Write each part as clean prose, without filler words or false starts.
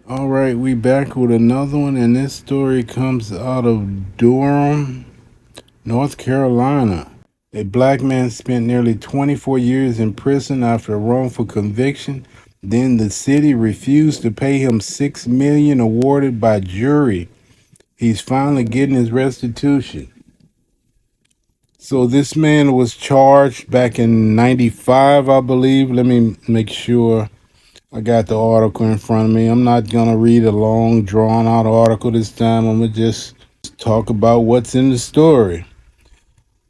All right, we back with another one, and this story comes out of Durham, North Carolina. A black man spent nearly 24 years in prison after a wrongful conviction. Then the city refused to pay him $6 million awarded by jury. He's finally getting his restitution. So this man was charged back in '95, I believe. Let me make sure. I got the article in front of me. I'm not going to read a long, drawn out article this time. I'm going to just talk about what's in the story.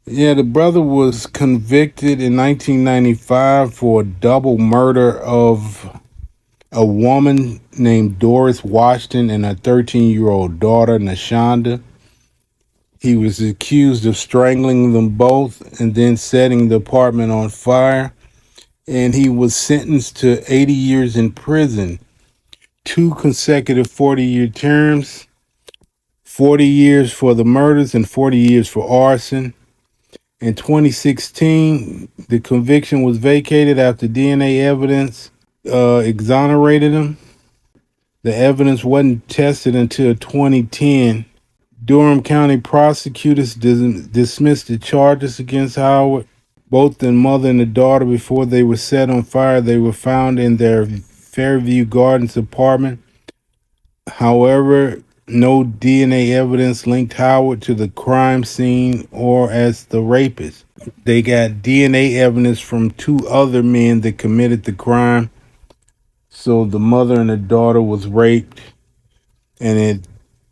Yeah, the brother was convicted in 1995 for double murder of a woman named Doris Washington and her 13-year-old daughter, Nashonda. He was accused of strangling them both and then setting the apartment on fire. And he was sentenced to 80 years in prison. 2 consecutive 40-year terms, 40 years for the murders and 40 years for arson. In 2016, the conviction was vacated after DNA evidence exonerated him. The evidence wasn't tested until 2010. Durham County prosecutors dismissed the charges against Howard. Both the mother and the daughter, before they were set on fire, they were found in their Fairview Gardens apartment. However, no DNA evidence linked Howard to the crime scene or as the rapist. They got DNA evidence from 2 other men that committed the crime. So the mother and the daughter was raped, and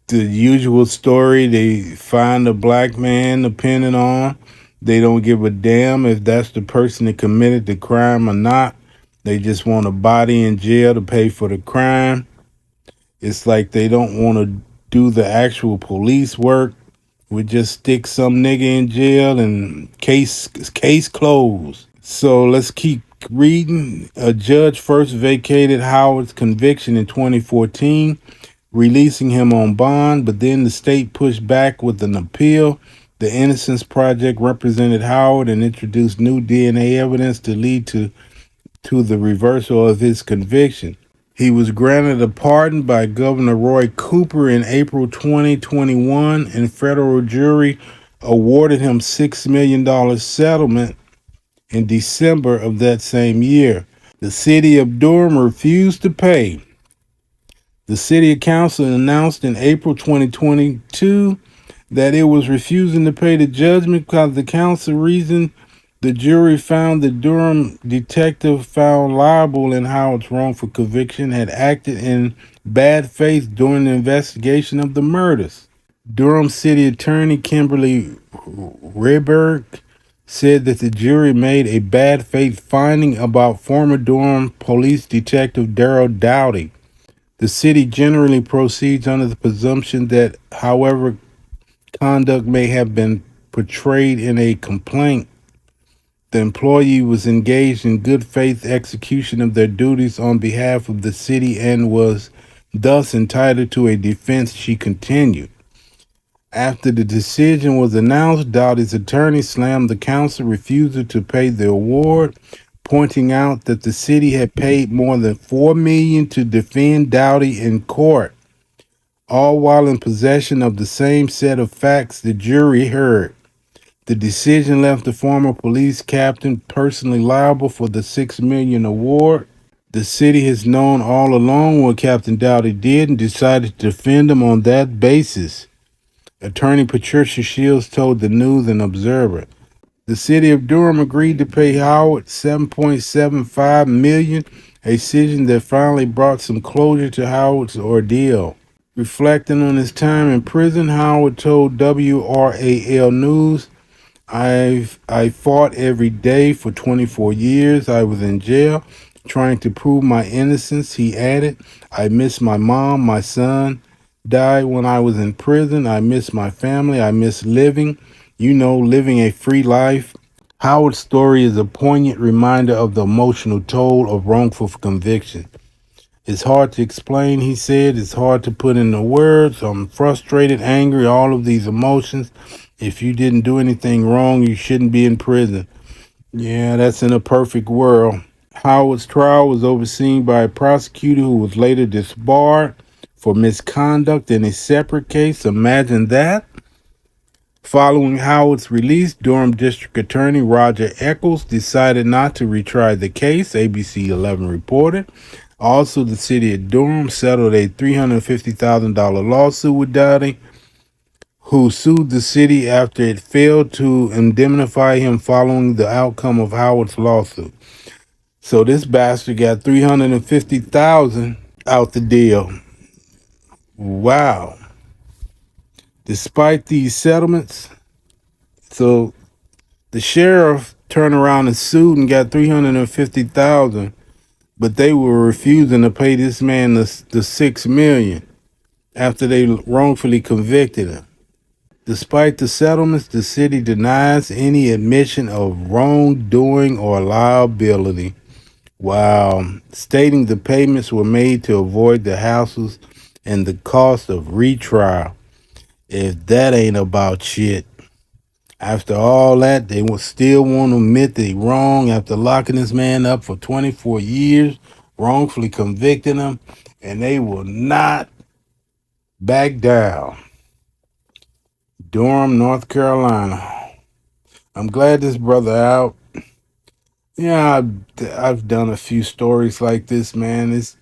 the usual story, they find a black man depending on. They don't give a damn if that's the person that committed the crime or not. They just want a body in jail to pay for the crime. It's like they don't want to do the actual police work. We just stick some nigga in jail and case closed. So let's keep reading. A judge first vacated Howard's conviction in 2014, releasing him on bond, but then the state pushed back with an appeal. The Innocence Project represented Howard and introduced new DNA evidence to lead to the reversal of his conviction. He was granted a pardon by Governor Roy Cooper in April 2021, and federal jury awarded him $6 million settlement in December of that same year. The city of Durham refused to pay. The city council announced in April 2022 that it was refusing to pay the judgment because the council reasoned the jury found the Durham detective found liable in Howard's wrongful conviction had acted in bad faith during the investigation of the murders. Durham City Attorney Kimberly Rayberg said that the jury made a bad faith finding about former Durham police detective Darrell Dowdy. The city generally proceeds under the presumption that, however, conduct may have been portrayed in a complaint, the employee was engaged in good faith execution of their duties on behalf of the city and was thus entitled to a defense, she continued. After the decision was announced, Dowdy's attorney slammed the council refusal to pay the award, pointing out that the city had paid more than $4 million to defend Dowdy in court, all while in possession of the same set of facts the jury heard. The decision left the former police captain personally liable for the $6 million award. The city has known all along what Captain Dowdy did and decided to defend him on that basis. Attorney Patricia Shields told the News and Observer. The city of Durham agreed to pay Howard $7.75 million, a decision that finally brought some closure to Howard's ordeal. Reflecting on his time in prison, Howard told WRAL News, I fought every day for 24 years. I was in jail trying to prove my innocence. He added, I miss my mom. My son died when I was in prison. I miss my family. I miss living, living a free life. Howard's story is a poignant reminder of the emotional toll of wrongful conviction. It's hard to explain, he said. It's hard to put into words. I'm frustrated, angry, all of these emotions. If you didn't do anything wrong, you shouldn't be in prison. Yeah, that's in a perfect world. Howard's trial was overseen by a prosecutor who was later disbarred for misconduct in a separate case. Imagine that. Following Howard's release, Durham District Attorney Roger Eccles decided not to retry the case, ABC 11 reported. Also, the city of Durham settled a $350,000 lawsuit with Dowdy, who sued the city after it failed to indemnify him following the outcome of Howard's lawsuit. So this bastard got $350,000 out the deal. Wow. Despite these settlements, so the sheriff turned around and sued and got $350,000, but they were refusing to pay this man the $6million after they wrongfully convicted him. Despite the settlements, the city denies any admission of wrongdoing or liability, while stating the payments were made to avoid the hassles and the cost of retrial. If that ain't about shit. After all that, they will still want to admit they wrong after locking this man up for 24 years, wrongfully convicting him, and they will not back down. Durham, North Carolina. I'm glad this brother out. Yeah, I've done a few stories like this, man. It's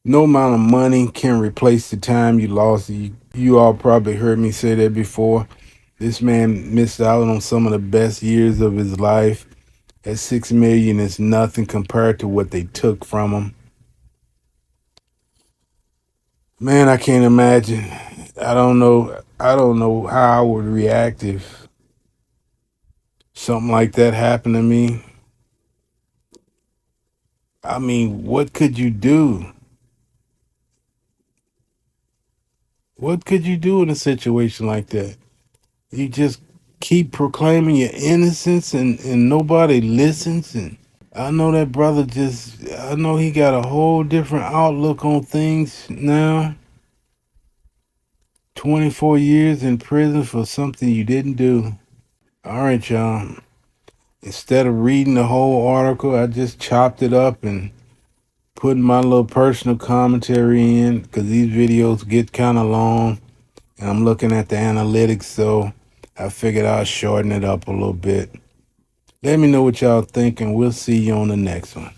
no amount of money can replace the time you lost. You all probably heard me say that before. This man missed out on some of the best years of his life. At $6 million is nothing compared to what they took from him. Man, I can't imagine. I don't know how I would react if something like that happened to me. I mean, what could you do? What could you do in a situation like that? You just keep proclaiming your innocence and nobody listens. And I know that brother I know he got a whole different outlook on things now. 24 years in prison for something you didn't do. All right, y'all. Instead of reading the whole article, I just chopped it up and put my little personal commentary in because these videos get kind of long. And I'm looking at the analytics, so I figured I'll shorten it up a little bit. Let me know what y'all think, and we'll see you on the next one.